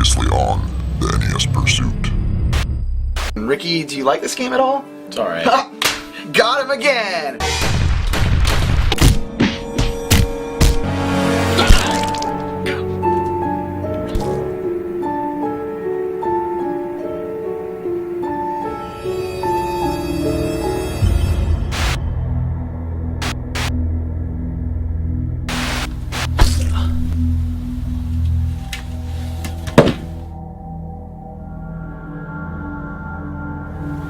Previously on the NES Pursuit. Ricky, do you like this game at all? It's alright. Got him again!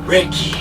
Ricky.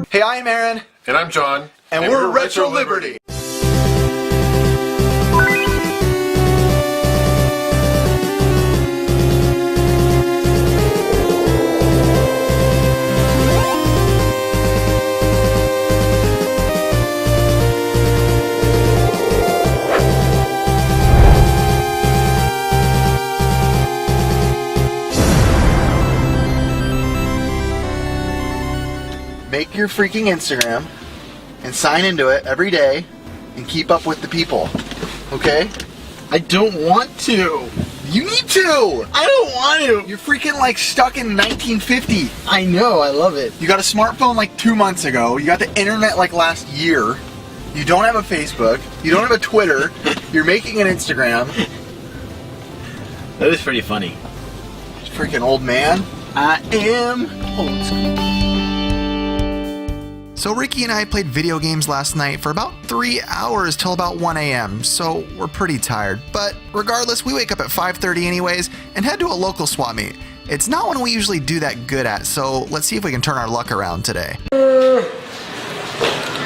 Hey, I'm Aaron. And I'm John. And we're Retro Liberty. Make your freaking Instagram and sign into it every day and keep up with the people, okay? I don't want to. You need to! I don't want to. You're freaking like stuck in 1950. I know, I love it. You got a smartphone like 2 months ago. You got the internet like last year. You don't have a Facebook. You don't have a Twitter. You're making an Instagram. That is pretty funny. Freaking old man. I am old school. So Ricky and I played video games last night for about 3 hours till about 1 a.m. So we're pretty tired. But regardless, we wake up at 5:30 anyways and head to a local swap meet. It's not one we usually do that good at, so let's see if we can turn our luck around today.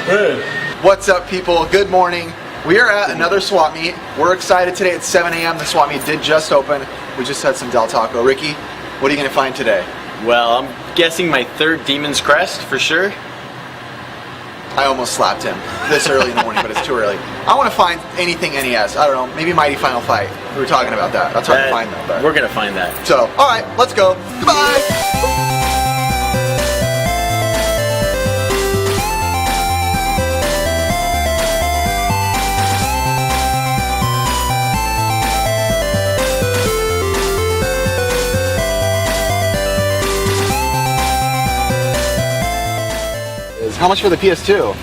Hey. What's up, people? Good morning. We are at another swap meet. We're excited today. It's 7 a.m. The swap meet did just open. We just had some Del Taco. Ricky, what are you going to find today? Well, I'm guessing my third Demon's Crest for sure. I almost slapped him this early in the morning, but it's too early. I want to find anything NES. I don't know, maybe Mighty Final Fight. We were talking about that. That's hard to find though. But. We're gonna find that. So, alright, let's go. Goodbye! How much for the PS2?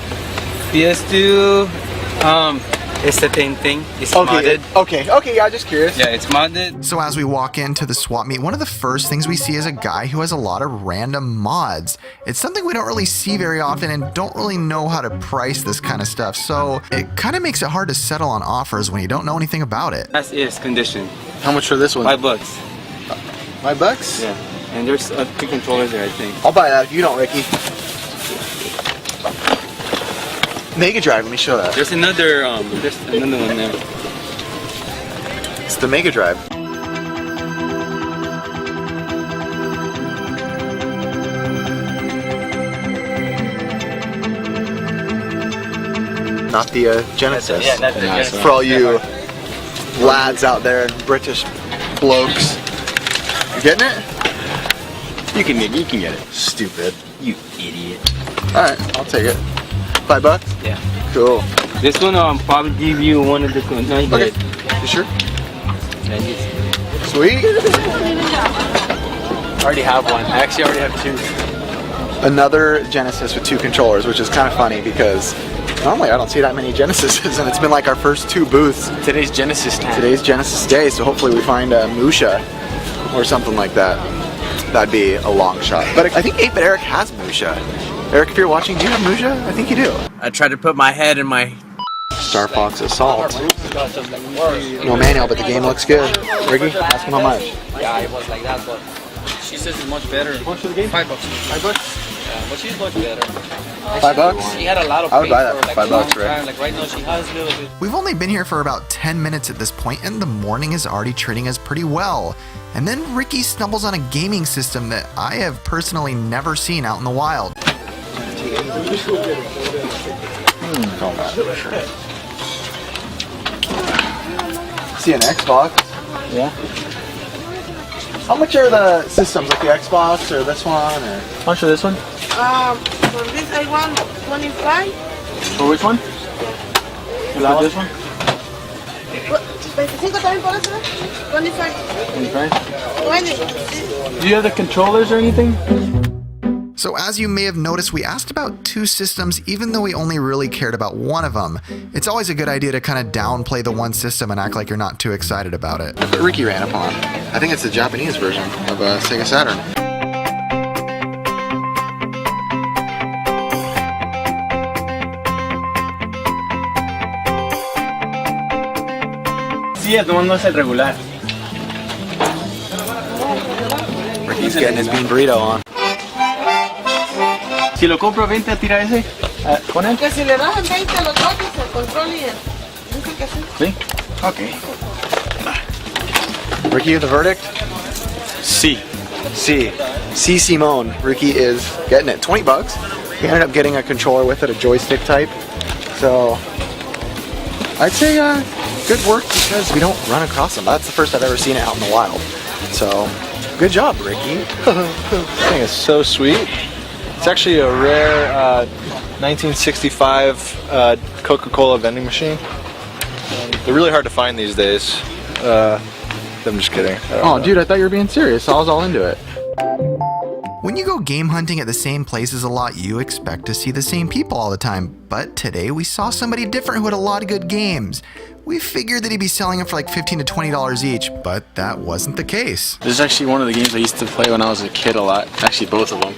PS2, it's the same thing. It's modded. Okay, yeah, just curious. Yeah, it's modded. So as we walk into the swap meet, one of the first things we see is a guy who has a lot of random mods. It's something we don't really see very often and don't really know how to price this kind of stuff. So it kind of makes it hard to settle on offers when you don't know anything about it. As is condition. How much for this one? $5. $5? Yeah. And there's 2 controllers there, I think. I'll buy that if you don't, Ricky. Mega Drive, let me show that. There's another one there. It's the Mega Drive. Not the Genesis. Yeah, not the Genesis. For all you lads out there, British blokes. You getting it? You can get it. Stupid. You idiot. Alright, I'll take it. $5? Yeah. Cool. This one I'll probably give you one of the Okay. You sure? Sweet. I already have one. I actually already have two. Another Genesis with 2 controllers, which is kind of funny because normally I don't see that many Genesises, and it's been like our first 2 booths. Today's Genesis time. Today's Genesis day, so hopefully we find a Musha or something like that. That'd be a long shot. But I think 8-Bit Eric has Musha. Eric, if you're watching, do you have Musha? I think you do. I tried to put my head in my... Star Fox Assault. No manual, but the game looks good. Ricky, ask him how much. Yeah, it was like that, but she says it's much better. How much for the game? $5. $5? Yeah, but she's much better. $5? She had a lot of I would buy that for, for like, $5, a long right? time. Like right now she has a little bit. We've only been here for about 10 minutes at this point, and the morning is already treating us pretty well. And then Ricky stumbles on a gaming system that I have personally never seen out in the wild. See an Xbox? Yeah. How much are the systems, like the Xbox or this one? Or? How much for this one? For this I want 25. For which one? You like this one? 25 también por eso. 25. 20. Do you have the controllers or anything? So as you may have noticed, we asked about 2 systems even though we only really cared about one of them. It's always a good idea to kind of downplay the one system and act like you're not too excited about it. But Ricky ran upon. I think it's the Japanese version of Sega Saturn. Sí, no es el regular. Ricky's getting his bean burrito on. Si lo compro, vente a tirar ese con él. Que si le bajan 20 a los dos, el control y el... Dice que sí. Sí. Okay. Ricky, the verdict? Sí. C. C. Simone. Ricky is getting it. $20. He ended up getting a controller with it, a joystick type. So, I'd say good work because we don't run across them. That's the first I've ever seen it out in the wild. So, good job, Ricky. This thing is so sweet. It's actually a rare 1965 Coca-Cola vending machine. They're really hard to find these days. I'm just kidding. Oh, dude, I thought you were being serious. I was all into it. When you go game hunting at the same places a lot, you expect to see the same people all the time. But today we saw somebody different who had a lot of good games. We figured that he'd be selling them for like $15 to $20 each, but that wasn't the case. This is actually one of the games I used to play when I was a kid a lot. Actually, both of them.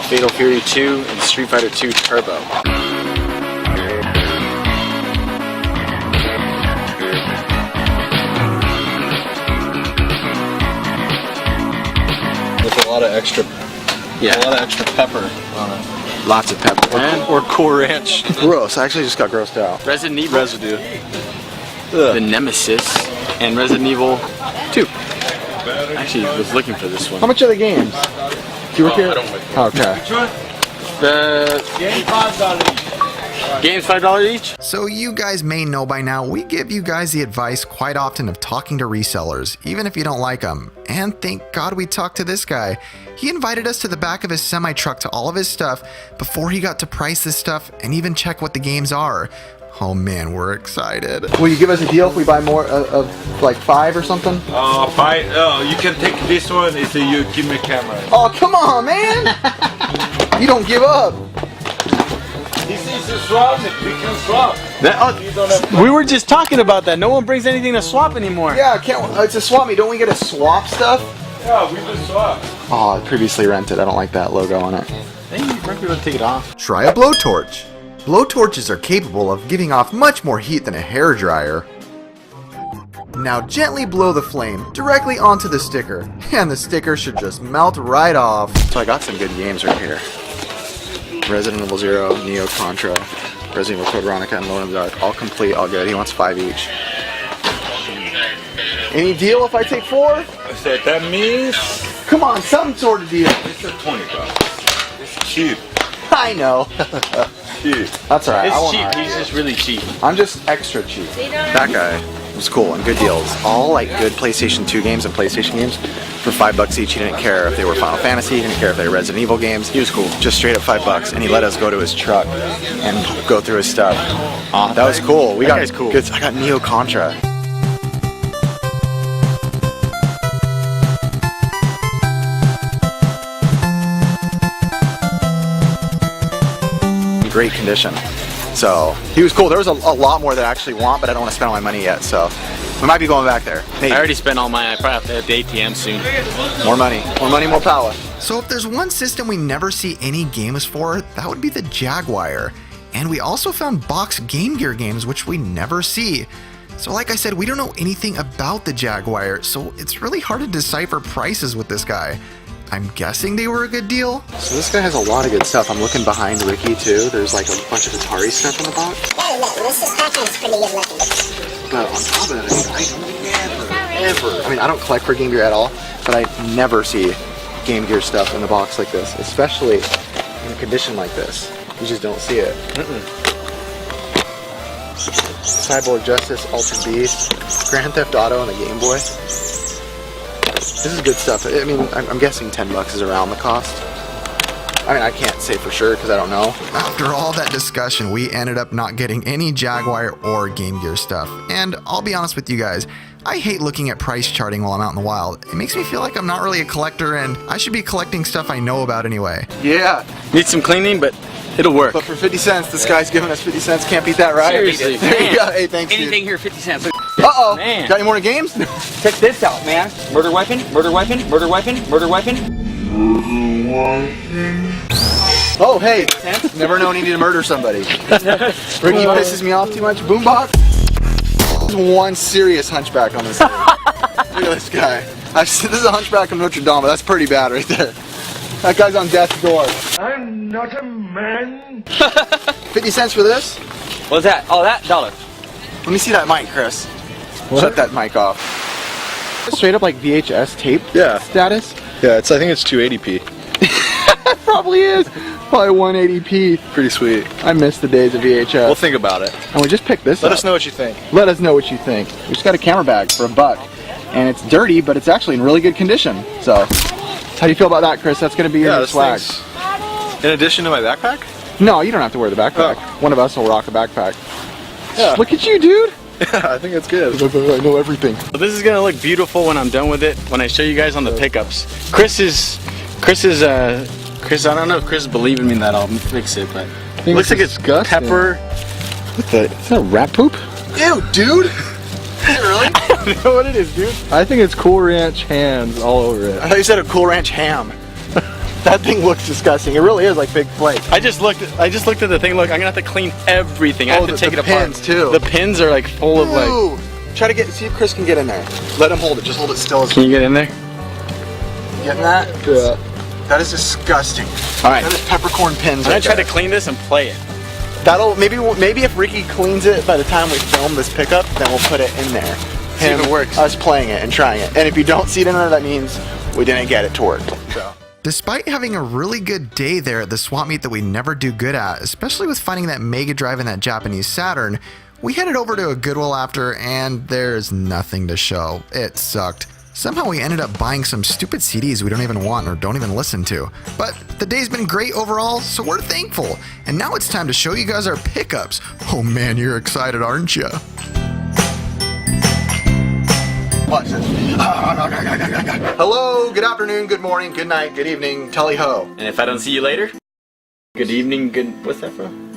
Fatal Fury 2 and Street Fighter 2 Turbo. With a lot of extra, Yeah. a lot of extra pepper on it, Lots of pepper. or Cool Ranch Gross. I actually just got grossed out. Resident Evil, residue. The Nemesis, and Resident Evil 2. Actually, I was looking for this How one. much are the games? Do you work here? Okay. The game's $5 each. So you guys may know by now, we give you guys the advice quite often of talking to resellers, even if you don't like them. And thank God we talked to this guy. He invited us to the back of his semi-truck to all of his stuff before he got to price this stuff and even check what the games are. Oh man, we're excited. Will you give us a deal if we buy more of like 5 or something? Fine. You can take this one if you give me a camera. Oh, come on, man! You don't give up. This is a swap. We can swap. You don't have We were just talking about that. No one brings anything to swap anymore. Yeah, it's a swap meet. Don't we get to swap stuff? Yeah, we will swap. Oh, previously rented. I don't like that logo on it. I think you might be able to take it off. Try a blowtorch. Blowtorches are capable of giving off much more heat than a hairdryer. Now gently blow the flame directly onto the sticker, and the sticker should just melt right off. So I got some good games right here. Resident Evil 0, Neo Contra, Resident Evil Code Veronica, and Alone in the Dark. All complete, all good. He wants 5 each. Any deal if I take 4? I said that means Come on, some sort of deal. it's a $20. It's cheap. I know. Cheap. That's alright. I It's won't cheap. argue. He's just really cheap. I'm just extra cheap. That guy was cool and good deals. All like good PlayStation 2 games and PlayStation games for $5 each. He didn't care if they were Final Fantasy. He didn't care if they were Resident Evil games. He was cool. Just straight up $5, and he let us go to his truck and go through his stuff. That was cool. We got guy's cool. Good. I got Neo Contra. great condition. So he was cool. There was a lot more that I actually want, but I don't want to spend all my money yet. So we might be going back there. Maybe. I already spent all mine. I probably have to hit the ATM soon. More money, more power. So if there's one system we never see any games for, that would be the Jaguar. And we also found box Game Gear games, which we never see. So like I said, we don't know anything about the Jaguar, so it's really hard to decipher prices with this guy. I'm guessing they were a good deal. So this guy has a lot of good stuff. I'm looking behind Ricky too. There's like a bunch of Atari stuff in the box. Hey, look, this is Pac-Man's pretty good looking. But on top of that, I never, I mean, I don't collect for Game Gear at all, but I never see Game Gear stuff in the box like this, especially in a condition like this. You just don't see it. Cyborg Justice, Altered Beast, Grand Theft Auto, and a Game Boy. This is good stuff. I mean, I'm guessing $10 is around the cost. I mean, I can't say for sure because I don't know. After all that discussion, we ended up not getting any Jaguar or Game Gear stuff. And I'll be honest with you guys, I hate looking at price charting while I'm out in the wild. It makes me feel like I'm not really a collector and I should be collecting stuff I know about anyway. Yeah. Needs some cleaning, but it'll work. But for 50 cents, this guy's giving us 50 cents. Can't beat that, right? Seriously, There you go. Hey, thanks, Anything dude. here, 50 cents. Uh-oh. Man. Got any more games? Check this out, man. Murder weapon, murder weapon, murder weapon, murder weapon. Oh, hey. Never known he needed to murder somebody. Ricky pisses me off too much. Boombox. There's one serious hunchback on this thing. Look at this guy. This is a hunchback of Notre Dame, but that's pretty bad right there. That guy's on death's door. I'm not a man. 50 cents for this? What's that? Oh, that $1. Let me see that mic, Chris. Shut that mic off. Straight up like VHS tape status? Yeah, I think it's 280p. Probably is. Probably 180p. Pretty sweet. I miss the days of VHS. We'll think about it. And we just picked this up. Let us know what you think. Let us know what you think. We just got a camera bag for $1. And it's dirty, but it's actually in really good condition. So, how do you feel about that, Chris? That's going to be your new swag. In addition to my backpack? No, you don't have to wear the backpack. Oh. One of us will rock a backpack. Yeah. Look at you, dude. Yeah, I think it's good. I know everything. Well, this is gonna look beautiful when I'm done with it. When I show you guys on the pickups. Chris, I don't know if Chris is believing me that I'll fix it, but it looks like it's pepper. Is that rat poop? Ew, dude. Is it really? I don't know what it is, dude. I think it's Cool Ranch hands all over it. I thought you said a Cool Ranch ham. That thing looks disgusting. It really is like big flakes. I just looked at the thing. Look, I'm gonna have to clean everything. I have to take it apart. The pins too. The pins are like full of like. Ooh. Try to see if Chris can get in there. Let him hold it. Just hold it still. Can you get in there? Getting that? Yeah. That is disgusting. All right. That is peppercorn pins. I'm gonna right try there. to clean this and play it. That'll maybe if Ricky cleans it by the time we film this pickup, then we'll put it in there. See if it works. Us playing it and trying it. And if you don't see it in there, that means we didn't get it to work. So. Despite having a really good day there at the swap meet that we never do good at, especially with finding that Mega Drive and that Japanese Saturn, we headed over to a Goodwill after and there's nothing to show. It sucked. Somehow we ended up buying some stupid CDs we don't even want or don't even listen to. But the day's been great overall, so we're thankful. And now it's time to show you guys our pickups. Oh man, you're excited, aren't you? Watch this. Hello, good afternoon, good morning, good night, good evening, tally ho. And if I don't see you later, good evening, good. What's that from?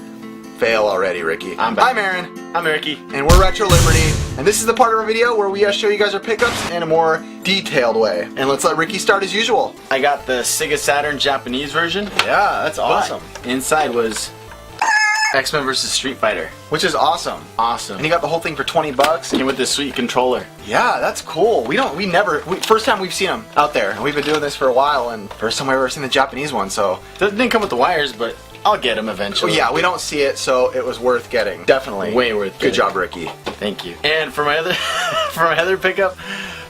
Fail already, Ricky. I'm back. I'm Aaron. I'm Ricky. And we're Retro Liberty. And this is the part of our video where we show you guys our pickups in a more detailed way. And let's let Ricky start as usual. I got the Sega Saturn Japanese version. Yeah, that's awesome. But inside was X-Men vs. Street Fighter. Which is awesome. Awesome. And you got the whole thing for $20. Came with this sweet controller. Yeah, that's cool. First time we've seen them out there. And we've been doing this for a while, and first time I've ever seen the Japanese one, so. Didn't come with the wires, but I'll get them eventually. Well, yeah, we don't see it, so it was worth getting. Definitely. Way worth Good getting. job, Ricky. Thank you. And for my other pickup,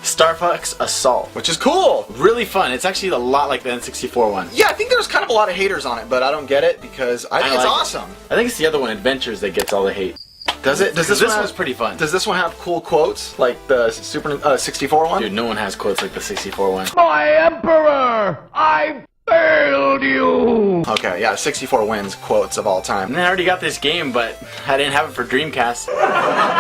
Star Fox Assault. Which is cool. Really fun. It's actually a lot like the N64 one. Yeah, I think there's kind of a lot of haters on it, but I don't get it because I think it's like awesome. it. I think it's the other one, Adventures, that gets all the hate. Does it? Does this This one one's pretty fun. Does this one have cool quotes like the Super 64 one? Dude, no one has quotes like the 64 one. My emperor, I failed you. Okay, yeah, 64 wins quotes of all time. And I already got this game, but I didn't have it for Dreamcast.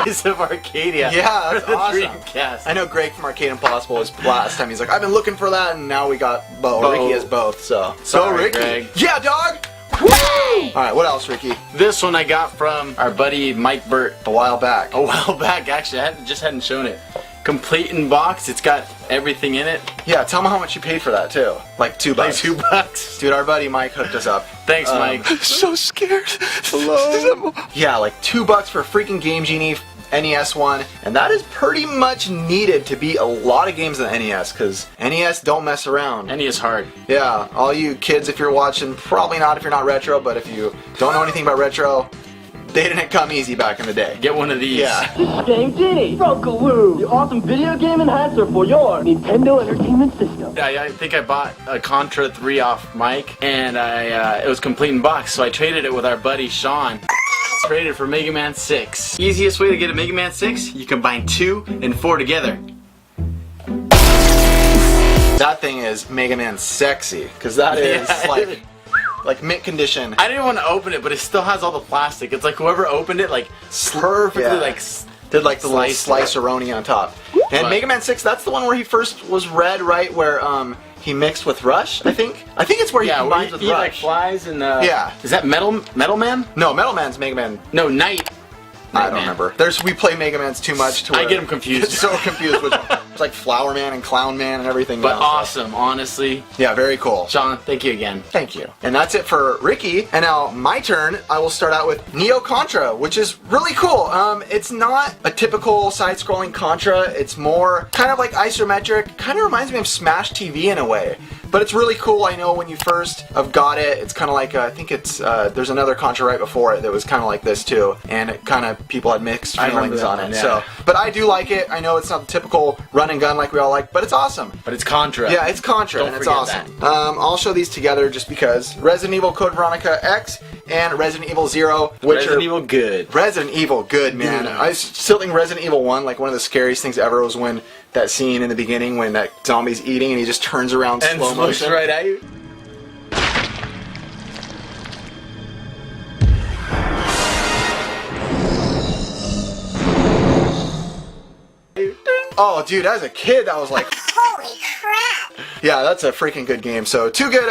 It's of Arcadia. Yeah, that's for the awesome. Dreamcast. I know Greg from Arcade Impossible was last time. He's like, I've been looking for that, and now we got both. Bo. Ricky has both, so. Sorry, Ricky. Greg. Yeah, dog. Alright, what else, Ricky? This one I got from our buddy Mike Burt A while back. a while back. Actually, I just hadn't shown it. Complete in box. It's got everything in it. Yeah, tell me how much you paid for that, too. Like $2. Like $2. Dude, our buddy Mike hooked us up. Thanks, Mike. So scared. Hello? Yeah, like $2 for a freaking Game Genie NES one, and that is pretty much needed to beat a lot of games in the NES, because NES don't mess around. NES hard. Yeah, all you kids, if you're watching, probably not if you're not retro, but if you don't know anything about retro, they didn't come easy back in the day. Get one of these. Yeah. Game Genie, Rokaroo, the awesome video game enhancer for your Nintendo Entertainment System. I think I bought a Contra 3 off Mike, and it was complete in box, so I traded it with our buddy Sean. Traded for Mega Man 6. Easiest way to get a Mega Man 6, you combine 2 and 4 together. That thing is Mega Man sexy, because that is Yeah. like mint condition. I didn't want to open it, but it still has all the plastic. It's like whoever opened it, like perfectly, Yeah. like Did like the little slice sliceroni on top. And But- Mega Man 6, that's the one where he first was red, right? Where he mixed with Rush, I think. I think it's where he yeah, combines with he Rush. like flies and Yeah. Is that Metal Man? No, Metal Man's Mega Man. No, Knight. I don't remember. We play Mega Man's too much to I where get 'em confused. It's so confused with it's like Flower Man and Clown Man and everything. But now, so. awesome, honestly. Yeah, very cool. Sean, thank you again. Thank you. And that's it for Ricky. And now my turn. I will start out with Neo Contra, which is really cool. It's not a typical side-scrolling Contra. It's more kind of like isometric. Kind of reminds me of Smash TV in a way. But it's really cool. I know when you first have got it, it's kind of like, I think it's, there's another Contra right before it that was kind of like this too. And it kind of, people had mixed I remember feelings that on one, it. yeah. So, but I do like it. I know it's not the typical run and gun like we all like, but it's awesome. But it's Contra. Yeah, it's Contra, Don't and it's forget awesome. I'll show these together just because. Resident Evil Code Veronica X and Resident Evil 0, which Resident are Evil good. Resident Evil good, man. Yeah. I still think Resident Evil 1, like one of the scariest things ever was when that scene in the beginning when that zombie's eating and he just turns around And slow looks motion. right at you. Oh, dude, as a kid, that was like, Holy crap! yeah, that's a freaking good game. So, two good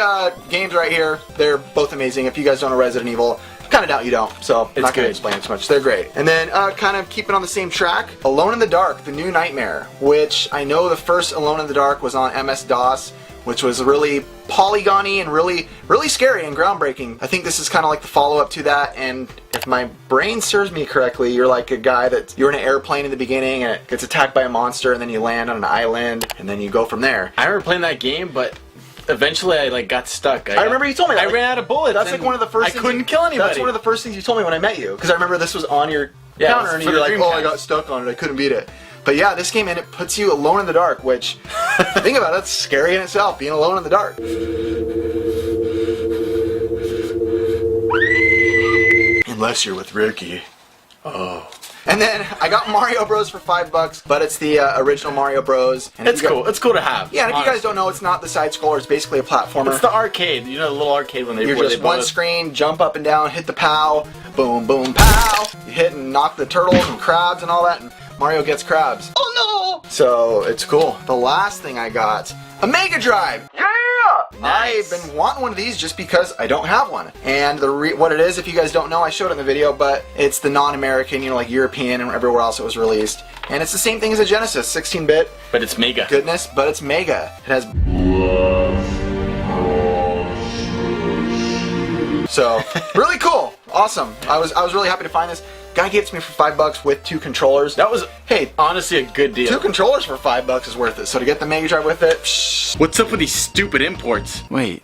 games right here. They're both amazing. If you guys don't know Resident Evil, kind of doubt you don't, so I'm not going to good. explain it too much. They're great. And then, kind of keeping on the same track, Alone in the Dark, The New Nightmare, which I know the first Alone in the Dark was on MS-DOS, which was really polygon-y and really, really scary and groundbreaking. I think this is kind of like the follow-up to that, and if my brain serves me correctly, you're like a guy you're in an airplane in the beginning and it gets attacked by a monster, and then you land on an island, and then you go from there. I remember playing that game, but eventually I like got stuck. I remember you told me that. I ran out of bullets. That's like and one of the first I things couldn't kill anybody. That's one of the first things you told me when I met you, because I remember this was on your Yeah, counter, and for you were the like, "Oh, I Dreamcast. got stuck on it. I couldn't beat it." But yeah, this game, and it puts you alone in the dark, which think about it, it's scary in itself, being alone in the dark. Unless you're with Ricky. Oh. And then I got Mario Bros for $5, but it's the original Mario Bros. And if It's you guys- cool. It's cool to have. Yeah, and if you guys honestly. don't know, it's not the side scroller. It's basically a platformer. It's the arcade. You know the little arcade when they You're where just they one blow- screen, jump up and down, hit the pow, boom, boom, pow. You hit and knock the turtles and crabs and all that, and Mario gets crabs. Oh no! So it's cool. The last thing I got, a Mega Drive. Yeah! Nice. I've been wanting one of these just because I don't have one. And what it is, if you guys don't know, I showed it in the video, but it's the non-American, you know, like European and everywhere else it was released. And it's the same thing as a Genesis, 16-bit But it's mega. goodness, but it's Mega. It has. So really cool, awesome. I was really happy to find this. Guy gave it to me for $5 with 2 controllers. That was Hey, honestly a good deal. 2 controllers for $5 is worth it. So to get the Mega Drive with it, psh, What's up with these stupid imports? Wait,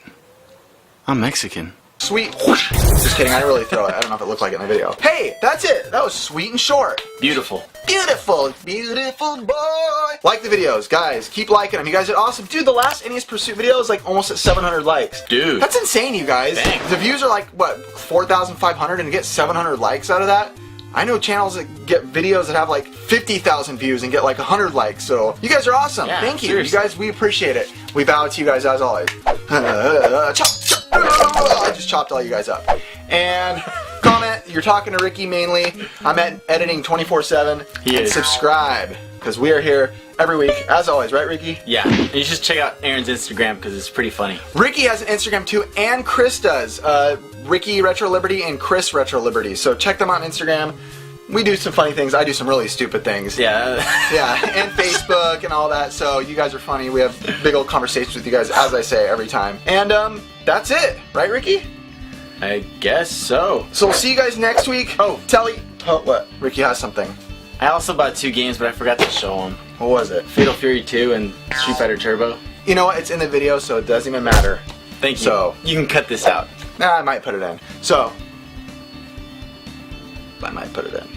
I'm Mexican. sweet. Whoosh. Just kidding, I didn't really throw it. I don't know if it looked like it in the video. Hey, that's it. That was sweet and short. Beautiful. Beautiful, beautiful boy. Like the videos, guys. Keep liking them. You guys did awesome. Dude, the last NES Pursuit video is like almost at 700 likes. Dude. That's insane, you guys. Thanks. The views are like, what, 4,500 and to get 700 likes out of that? I know channels that get videos that have like 50,000 views and get like 100 likes, so you guys are awesome. Yeah, Thank you. seriously. You guys, we appreciate it. We bow to you guys as always. I just chopped all you guys up. And comment, you're talking to Ricky mainly. I'm editing 24/7. He and is. subscribe, because we are here every week, as always, right, Ricky? Yeah. And you should check out Aaron's Instagram because it's pretty funny. Ricky has an Instagram too, and Chris does. Ricky Retro Liberty and Chris Retro Liberty. So check them out on Instagram. We do some funny things. I do some really stupid things. Yeah. Yeah, and Facebook and all that. So you guys are funny. We have big old conversations with you guys, as I say every time. And that's it, right, Ricky? I guess so. So we'll see you guys next week. Oh, Telly. Oh, what? Ricky has something. I also bought 2 games, but I forgot to show them. What was it? Fatal Fury 2 and Street Fighter Turbo. You know what? It's in the video, so it doesn't even matter. Thank you. So you can cut this out. Nah, I might put it in. So I might put it in.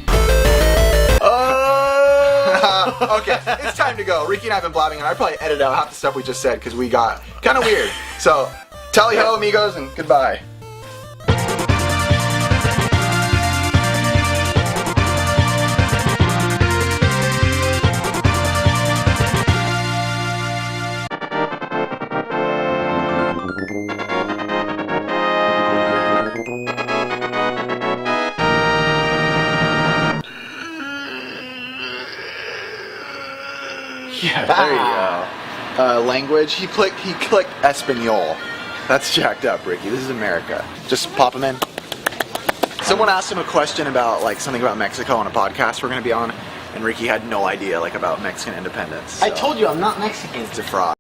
Oh! Okay, it's time to go. Ricky and I have been blabbing, and I probably edit out half the stuff we just said because we got kind of weird. So tally ho, amigos, and goodbye. Yeah, there you go. Language. He clicked Espanol. That's jacked up, Ricky. This is America. Just pop him in. Someone asked him a question about like something about Mexico on a podcast we're gonna be on, and Ricky had no idea like about Mexican independence. So. I told you I'm not Mexican. It's a fraud.